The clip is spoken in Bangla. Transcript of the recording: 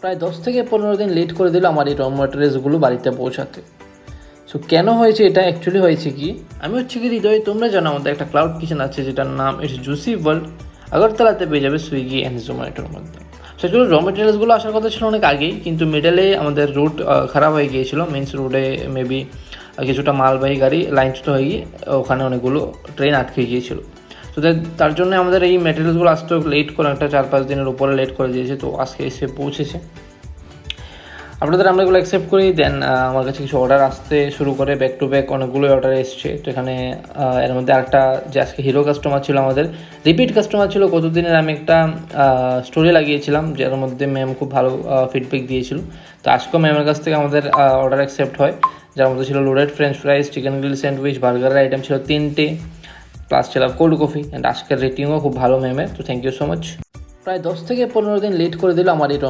প্রায় 10 থেকে 15 দিন লেট করে দিল আমার এই র ম্যাটেরিয়ালসগুলো বাড়িতে পৌঁছাতে। সো কেন হয়েছে এটা, অ্যাকচুয়ালি হয়েছে কি, আমি হচ্ছে কি হৃদয়, তোমরা জানো আমাদের একটা ক্লাউড কিচেন আছে যেটার নাম ইটস জুসি ওয়ার্ল্ড, আগরতলাতে পেয়ে যাবে সুইগি অ্যান্ড জোম্যাটোর মধ্যে। সো অ্যাকচুয়ালি র মেটেরিয়ালসগুলো আসার কথা ছিল অনেক আগেই, কিন্তু মিডলে আমাদের রুট খারাপ হয়ে গিয়েছিলো। মিন্স রোডে মেবি কিছুটা মালবাহী গাড়ি লাইনচ্যুত হয়ে গিয়ে ওখানে অনেকগুলো ট্রেন আটকে গিয়েছিলো। তো তার জন্য আমাদের এই মেটেরিয়ালসগুলো আসতে লেট করে, একটা 4-5 দিনের উপরে লেট করে দিয়েছে। তো আজকে এসে পৌঁছেছে আপনাদের, আমরা এগুলো অ্যাকসেপ্ট করি। দেন আমার কাছে কিছু অর্ডার আসতে শুরু করে, ব্যাক টু ব্যাক অনেকগুলোই অর্ডার এসছে। তো এখানে এর মধ্যে আরেকটা যে আজকে হিরো কাস্টমার ছিল, আমাদের রিপিট কাস্টমার ছিল কতদিনের। আমি একটা স্টোরি লাগিয়েছিলাম যার মধ্যে ম্যাম খুব ভালো ফিডব্যাক দিয়েছিল। তো আজকেও ম্যামের কাছ থেকে আমাদের অর্ডার অ্যাকসেপ্ট হয়, যার মধ্যে ছিল loaded French fries, chicken grill sandwich, বার্গারের আইটেম ছিল 3টে, প্লাস ছিল কোল্ড কফি। অ্যান্ড আজকের রেটিংও খুব ভালো ম্যামের, তো থ্যাংক ইউ সো মাচ। প্রায় 10 থেকে 15 দিন লেট করে দিল আমার এই র